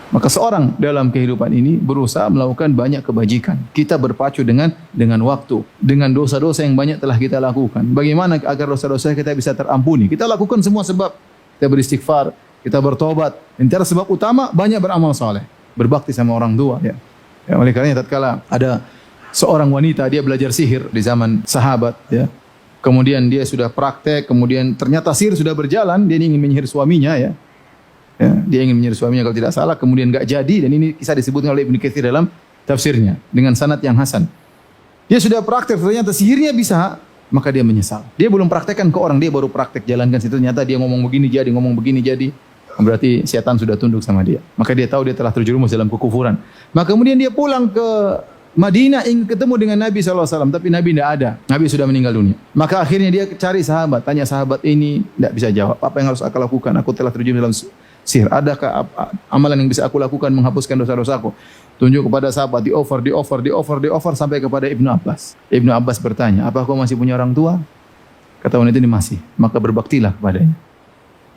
Maka seorang dalam kehidupan ini berusaha melakukan banyak kebajikan. Kita berpacu dengan waktu, dengan dosa-dosa yang banyak telah kita lakukan. Bagaimana agar dosa-dosa kita bisa terampuni? Kita lakukan semua sebab. Kita beristighfar, kita bertobat. Antara sebab utama banyak beramal saleh, berbakti sama orang tua. Ya, oleh karenanya tatkala ada seorang wanita dia belajar sihir di zaman sahabat, ya. Kemudian dia sudah praktek, kemudian ternyata sihir sudah berjalan, dia ingin menyihir suaminya, ya. Ya, dia ingin menyihir suaminya kalau tidak salah, kemudian enggak jadi, dan ini kisah disebutkan oleh Ibnu Katsir dalam tafsirnya dengan sanad yang hasan. Dia sudah praktek, ternyata sihirnya bisa, maka dia menyesal. Dia belum praktekkan ke orang, dia baru praktek jalankan situ, ternyata dia ngomong begini jadi, ngomong begini jadi. Berarti setan sudah tunduk sama dia. Maka dia tahu dia telah terjerumus dalam kekufuran. Maka kemudian dia pulang ke Madinah ingin ketemu dengan Nabi SAW, tapi Nabi tidak ada. Nabi sudah meninggal dunia. Maka akhirnya dia cari sahabat, tanya sahabat ini, tidak bisa jawab. Apa yang harus aku lakukan? Aku telah terjerumus dalam sihir. Adakah amalan yang bisa aku lakukan menghapuskan dosa-dosaku? Tunjuk kepada sahabat, di offer sampai kepada Ibnu Abbas. Ibnu Abbas bertanya, apa kau masih punya orang tua? Kata wanita ini masih. Maka berbaktilah kepadanya.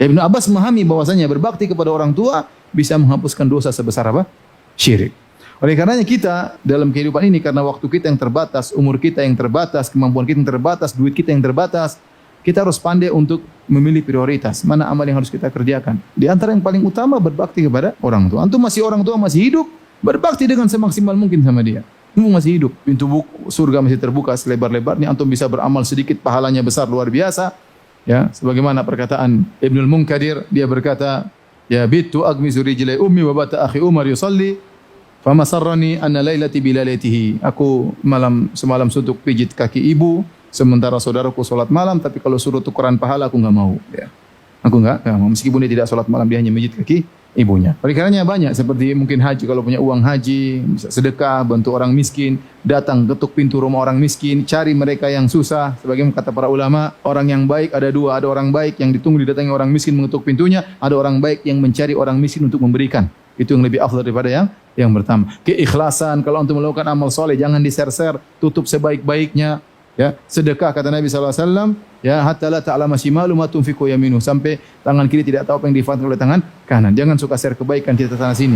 Ibnu Abbas memahami bahwasanya berbakti kepada orang tua bisa menghapuskan dosa sebesar apa? Syirik. Oleh karenanya kita dalam kehidupan ini, karena waktu kita yang terbatas, umur kita yang terbatas, kemampuan kita yang terbatas, duit kita yang terbatas, kita harus pandai untuk memilih prioritas. Mana amal yang harus kita kerjakan. Di antara yang paling utama berbakti kepada orang tua. Antum masih orang tua masih hidup, berbakti dengan semaksimal mungkin sama dia. Antum masih hidup, pintu surga masih terbuka selebar-lebarnya, antum bisa beramal sedikit, pahalanya besar luar biasa. Ya, sebagaimana perkataan Ibnul Munkadir, dia berkata, ya bitu agmizu rijlai ummi wa bata akhi Umar yusalli fama sarrani anna lailati bilailatihi. Aku semalam suntuk pijit kaki ibu, sementara saudaraku salat malam, tapi kalau suruh tukeran pahala aku enggak mau, ya. Aku enggak mau, meskipun dia tidak salat malam, dia hanya pijit kaki ibunya. Oleh karenanya banyak seperti mungkin haji, kalau punya uang haji, bisa sedekah, bantu orang miskin, datang ketuk pintu rumah orang miskin, cari mereka yang susah. Sebagaimana kata para ulama, orang yang baik ada dua, ada orang baik yang ditunggu didatangi orang miskin mengetuk pintunya, ada orang baik yang mencari orang miskin untuk memberikan. Itu yang lebih afdal daripada yang pertama. Keikhlasan, kalau untuk melakukan amal soleh jangan diser-ser, tutup sebaik-baiknya. Ya, sedekah kata Nabi SAW, ya hatta la ta'lama shimalu ma tunfiqu yaminu, sampai tangan kiri tidak tahu apa yang diinfakkan oleh tangan kanan. Jangan suka share kebaikan kita sana sini.